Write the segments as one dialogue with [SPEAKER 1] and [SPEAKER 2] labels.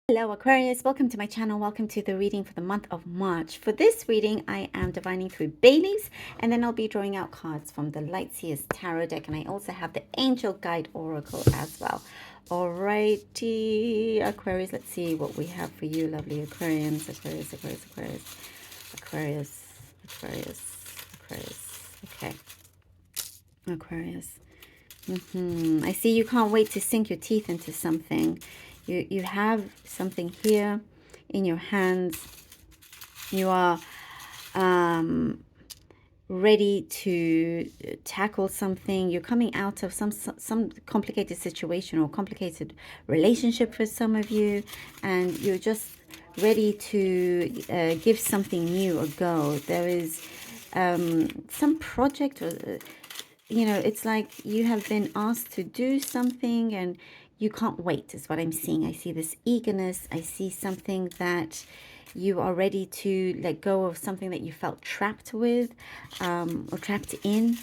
[SPEAKER 1] Hello Aquarius, welcome to my channel. Welcome to the reading for the month of March. For this reading, I am divining through bay leaves, and then I'll be drawing out cards from the Light Seers Tarot deck, and I also have the Angel Guide Oracle as well. Alrighty, Aquarius, let's see what we have for you, lovely Aquarians. Aquarius. Okay, Aquarius. I see you can't wait to sink your teeth into something. You have something here in your hands. You are ready to tackle something. You're coming out of some complicated situation or complicated relationship for some of you, and you're just ready to give something new a go. There is some project, or it's like you have been asked to do something and you can't wait, is what I'm seeing. I see this eagerness. I see something that you are ready to let go of, something that you felt trapped with or trapped in.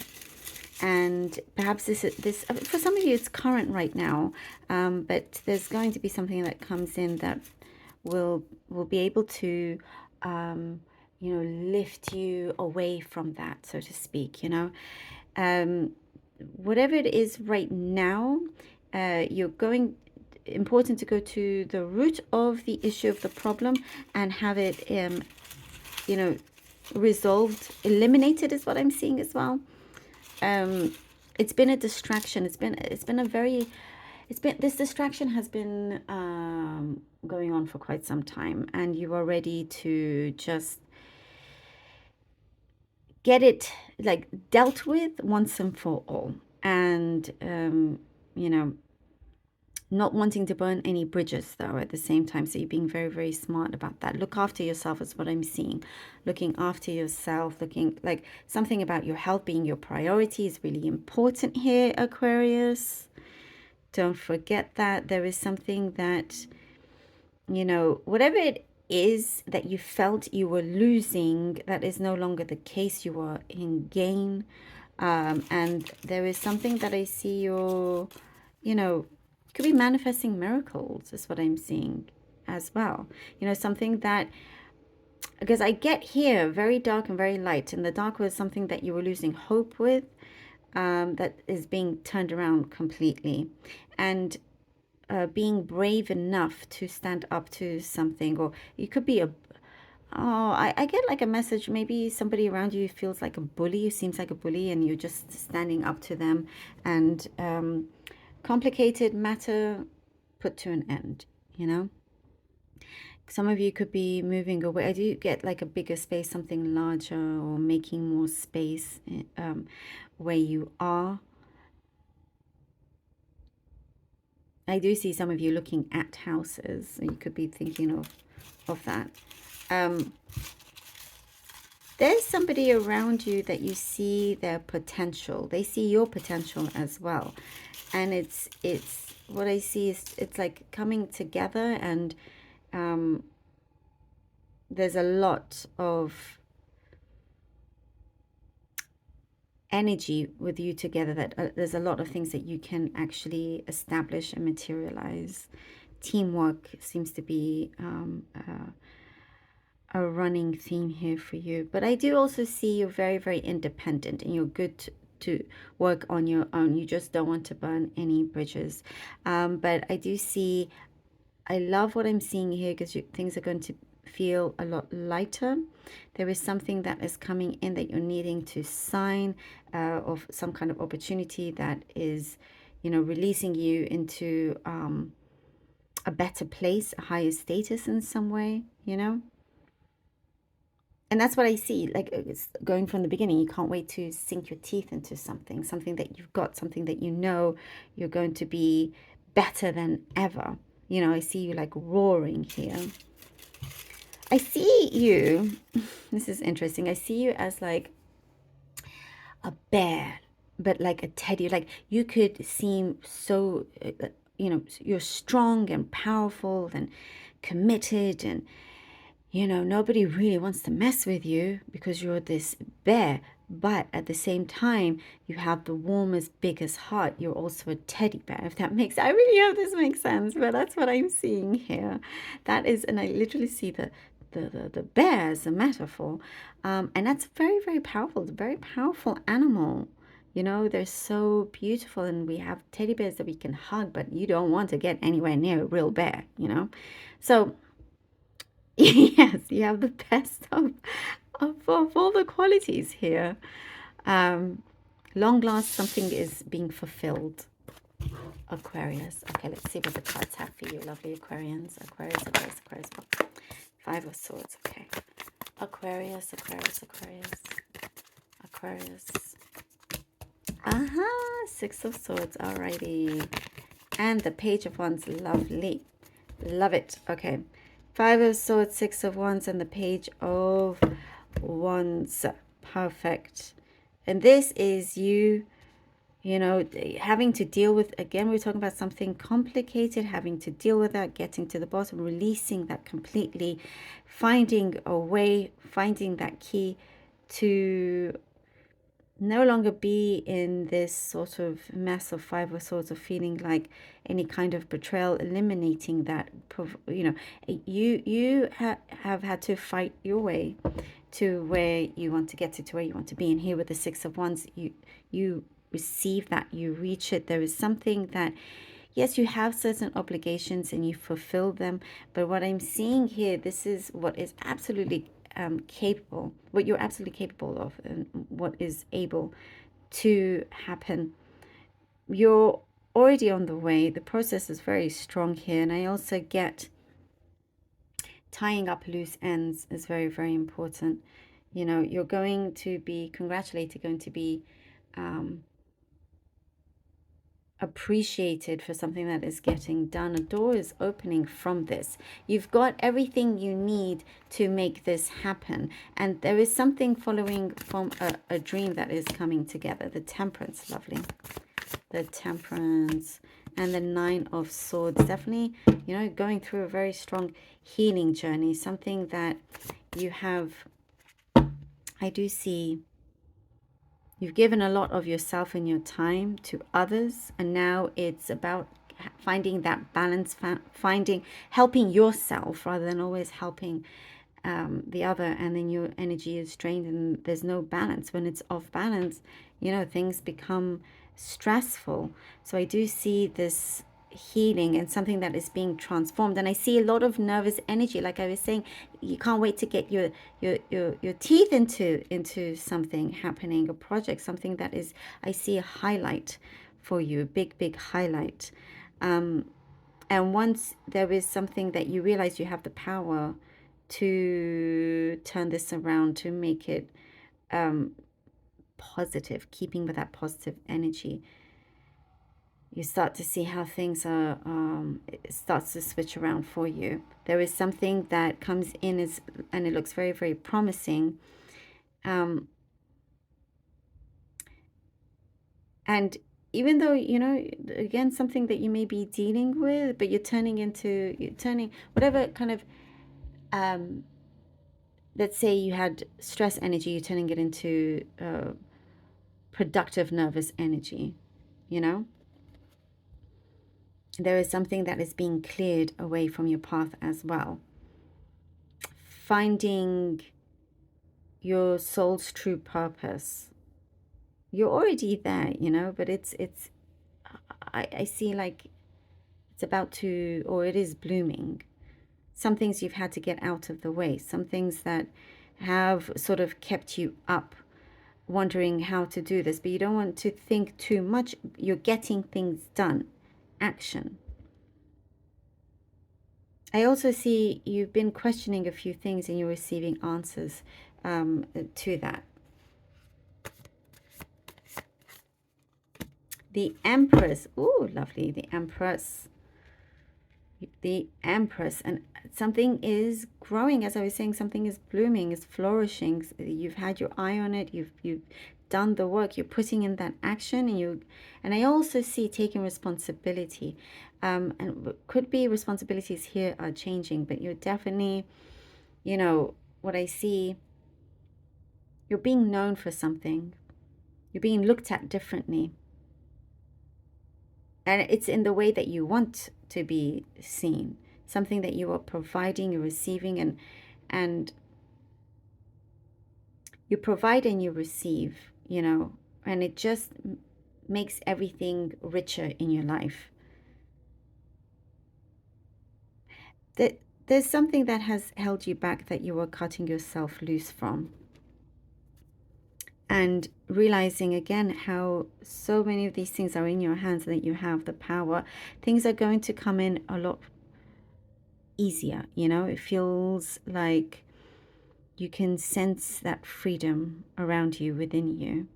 [SPEAKER 1] And perhaps this for some of you, it's current right now, but there's going to be something that comes in that will be able to lift you away from that, so to speak. Whatever it is right now, important to go to the root of the issue, of the problem, and have it resolved, eliminated, is what I'm seeing as well. It's been a distraction. This distraction has been going on for quite some time, and you are ready to just get it like dealt with once and for all. And not wanting to burn any bridges though at the same time. So you're being very, very smart about that. Look after yourself is what I'm seeing. Looking after yourself, looking like something about your health being your priority is really important here, Aquarius. Don't forget that. There is something that, whatever it is that you felt you were losing, that is no longer the case. You are in gain. And there is something that I see you're, could be manifesting miracles, is what I'm seeing as well. Something that, because I get here very dark and very light, and the dark was something that you were losing hope with, that is being turned around completely. And being brave enough to stand up to something, or you could be I get like a message, maybe somebody around you feels like a bully, seems like a bully, and you're just standing up to them, and complicated matter put to an end. Some of you could be moving away. I do get like a bigger space, something larger, or making more space where you are. I do see some of you looking at houses, so you could be thinking of that. There's somebody around you that you see their potential. They see your potential as well. And it's what I see is it's like coming together, and there's a lot of energy with you together, that there's a lot of things that you can actually establish and materialize. Teamwork seems to be a running theme here for you. But I do also see you're very, very independent, and you're good to work on your own. You just don't want to burn any bridges. But I do see, I love what I'm seeing here, because things are going to feel a lot lighter. There is something that is coming in that you're needing to sign, of some kind of opportunity that is, releasing you into a better place, a higher status in some way, And that's what I see, like it's going from the beginning. You can't wait to sink your teeth into something that you've got, something that you're going to be better than ever. I see you like roaring here. I see you, this is interesting. I see you as like a bear, but like a teddy. Like you could seem so, you're strong and powerful and committed, and nobody really wants to mess with you because you're this bear. but at the same time, you have the warmest, biggest heart. You're also a teddy bear, if that makes, I really hope this makes sense, but that's what I'm seeing here. That is, and I literally see the bear as a metaphor. And that's very, very powerful. It's a very powerful animal. You know, they're so beautiful, and we have teddy bears that we can hug, but you don't want to get anywhere near a real bear, you know? So, yes, you have the best of all the qualities here. Long last, something is being fulfilled. Aquarius. Okay, let's see what the cards have for you, lovely Aquarians. Aquarius, Aquarius, Aquarius. Five of Swords. Okay. Aquarius, Aquarius, Aquarius. Aquarius. Aha, Six of Swords. Alrighty. And the Page of Wands. Lovely. Love it. Okay. Five of Swords, Six of Wands, and the Page of Wands. Perfect. And this is you know, having to deal with, again, we're talking about something complicated, having to deal with that, getting to the bottom, releasing that completely, finding a way, finding that key to no longer be in this sort of mess of Five of Swords, of feeling like any kind of betrayal, eliminating that. You know, you have had to fight your way to where you want to get to where you want to be. And here with the Six of Wands, you receive that, you reach it. There is something that, yes, you have certain obligations and you fulfill them, but what I'm seeing here, this is what is absolutely capable, what you're absolutely capable of, and what is able to happen. You're already on the way. The process is very strong here, and I also get tying up loose ends is very, very important. You know, you're going to be congratulated, going to be appreciated for something that is getting done. A door is opening from this. You've got everything you need to make this happen. And there is something following from a dream that is coming together. The Temperance, lovely. The Temperance and the Nine of Swords. Definitely, you know, going through a very strong healing journey. Something that you have, I do see, you've given a lot of yourself and your time to others, and now it's about finding that balance, helping yourself rather than always helping the other, and then your energy is drained and there's no balance. When it's off balance, you know, things become stressful. So I do see this healing and something that is being transformed, and I see a lot of nervous energy. Like I was saying, you can't wait to get your teeth into something happening, a project, something that is, I see a highlight for you, a big highlight. And once there is something that you realize you have the power to turn this around, to make it positive, keeping with that positive energy, you start to see how things are, it starts to switch around for you. There is something that comes in and it looks very, very promising. And even though, you know, again, something that you may be dealing with, but you're turning whatever kind of, let's say you had stress energy, you're turning it into productive nervous energy, you know? There is something that is being cleared away from your path as well. Finding your soul's true purpose. You're already there, you know, but I see like it's about to, or it is blooming. Some things you've had to get out of the way. Some things that have sort of kept you up, wondering how to do this, but you don't want to think too much. You're getting things done. Action. I also see you've been questioning a few things and you're receiving answers to that. The Empress. Oh, lovely. The Empress. The Empress. And something is growing. As I was saying, something is blooming, is flourishing. You've had your eye on it. You've done the work. You're putting in that action. And I also see taking responsibility. And could be responsibilities here are changing, but you're definitely, you know, what I see You're being known for something. You're being looked at differently. And it's in the way that you want to be seen. Something that you are providing, you're receiving, and you provide and you receive, you know, and it just makes everything richer in your life. There's something that has held you back that you are cutting yourself loose from. And realizing again how so many of these things are in your hands, that you have the power. Things are going to come in a lot easier, you know. It feels like you can sense that freedom around you, within you.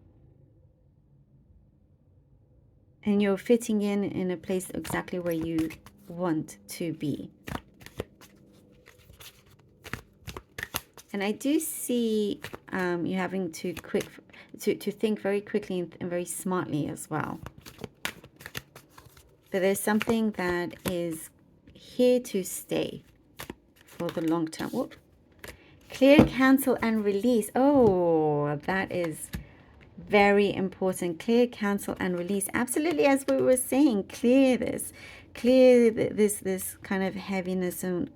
[SPEAKER 1] And you're fitting in a place exactly where you want to be. And I do see you having to think very quickly and very smartly as well. But there's something that is here to stay for the long term. Whoop. Clear, cancel, and release. Oh, that is very important. Clear, cancel, and release. Absolutely, as we were saying, clear this. Clear this kind of heaviness and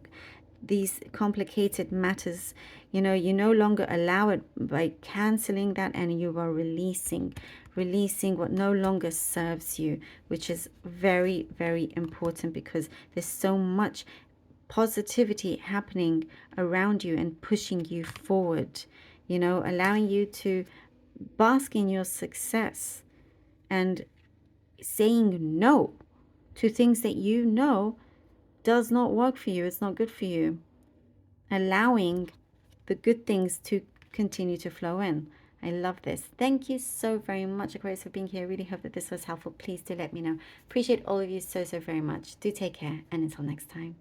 [SPEAKER 1] these complicated matters. You know, you no longer allow it by canceling that, and you are releasing what no longer serves you, which is very, very important, because there's so much positivity happening around you and pushing you forward, you know, allowing you to bask in your success and saying no to things that you know does not work for you. It's not good for you. Allowing the good things to continue to flow in. I love this. Thank you so very much, Aquarius, for being here. I really hope that this was helpful. Please do let me know. Appreciate all of you so very much. Do take care, and until next time.